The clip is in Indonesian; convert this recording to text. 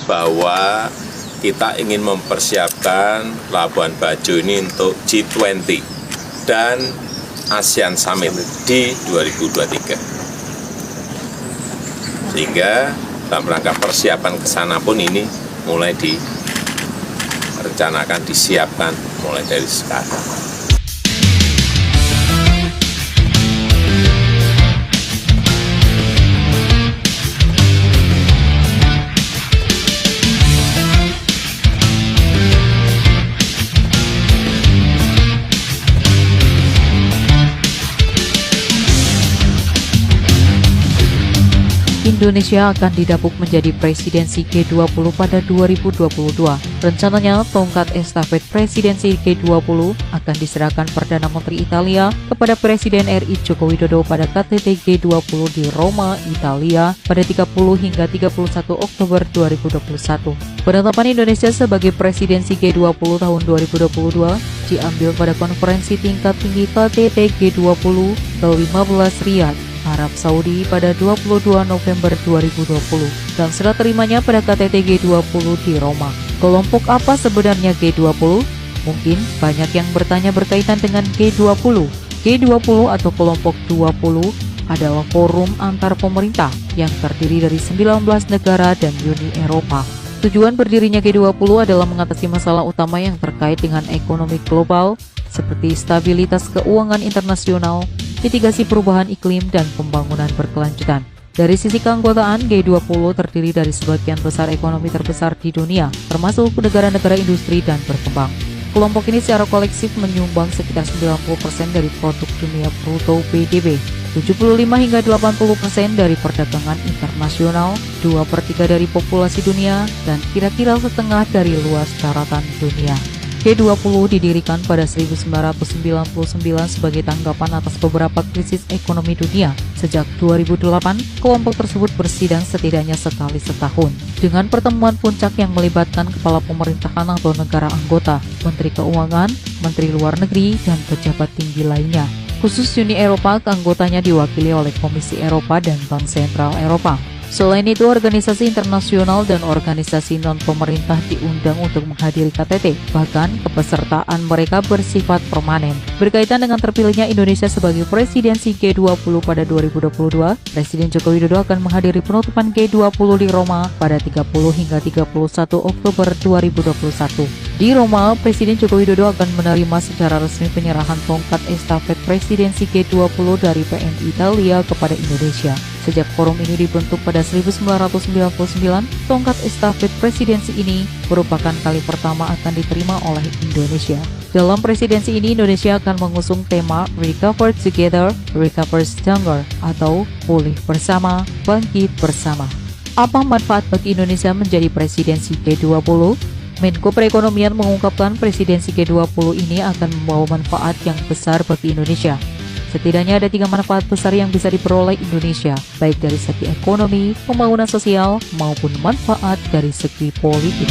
bahwa kita ingin mempersiapkan Labuan Bajo ini untuk G20 dan ASEAN Summit di 2023. Sehingga dalam rangka persiapan ke sana pun ini mulai direncanakan, disiapkan mulai dari sekarang. Indonesia akan didapuk menjadi presidensi G20 pada 2022. Rencananya, tongkat estafet presidensi G20 akan diserahkan Perdana Menteri Italia kepada Presiden RI Joko Widodo pada KTT G20 di Roma, Italia pada 30 hingga 31 Oktober 2021. Penetapan Indonesia sebagai presidensi G20 tahun 2022 diambil pada konferensi tingkat tinggi KTT G20 ke-15 Riyadh, Arab Saudi pada 22 November 2020 dan serah terimanya pada KTT G20 di Roma. Kelompok apa sebenarnya G20? Mungkin banyak yang bertanya berkaitan dengan G20. G20 atau kelompok 20 adalah forum antar pemerintah yang terdiri dari 19 negara dan Uni Eropa. Tujuan berdirinya G20 adalah mengatasi masalah utama yang terkait dengan ekonomi global seperti stabilitas keuangan internasional, mitigasi perubahan iklim, dan pembangunan berkelanjutan. Dari sisi keanggotaan, G20 terdiri dari sebagian besar ekonomi terbesar di dunia, termasuk negara-negara industri dan berkembang. Kelompok ini secara kolektif menyumbang sekitar 90% dari produk dunia bruto PDB, 75 hingga 80% dari perdagangan internasional, 2/3 dari populasi dunia, dan kira-kira setengah dari luas daratan dunia. G20 didirikan pada 1999 sebagai tanggapan atas beberapa krisis ekonomi dunia. Sejak 2008, kelompok tersebut bersidang setidaknya sekali setahun, dengan pertemuan puncak yang melibatkan kepala pemerintahan atau negara anggota, menteri keuangan, menteri luar negeri, dan pejabat tinggi lainnya. Khusus Uni Eropa, keanggotanya diwakili oleh Komisi Eropa dan Bank Sentral Eropa. Selain itu, organisasi internasional dan organisasi non-pemerintah diundang untuk menghadiri KTT. Bahkan, kepesertaan mereka bersifat permanen. Berkaitan dengan terpilihnya Indonesia sebagai presidensi G20 pada 2022, Presiden Joko Widodo akan menghadiri penutupan G20 di Roma pada 30 hingga 31 Oktober 2021. Di Roma, Presiden Joko Widodo akan menerima secara resmi penyerahan tongkat estafet presidensi G20 dari PNI Italia kepada Indonesia. Sejak forum ini dibentuk pada 1999, tongkat estafet presidensi ini merupakan kali pertama akan diterima oleh Indonesia. Dalam presidensi ini, Indonesia akan mengusung tema Recover Together, Recover Stronger atau Pulih Bersama, Bangkit Bersama. Apa manfaat bagi Indonesia menjadi presidensi G20? Menko Perekonomian mengungkapkan presidensi G20 ini akan membawa manfaat yang besar bagi Indonesia. Setidaknya ada 3 manfaat besar yang bisa diperoleh Indonesia, baik dari segi ekonomi, pembangunan sosial, maupun manfaat dari segi politik.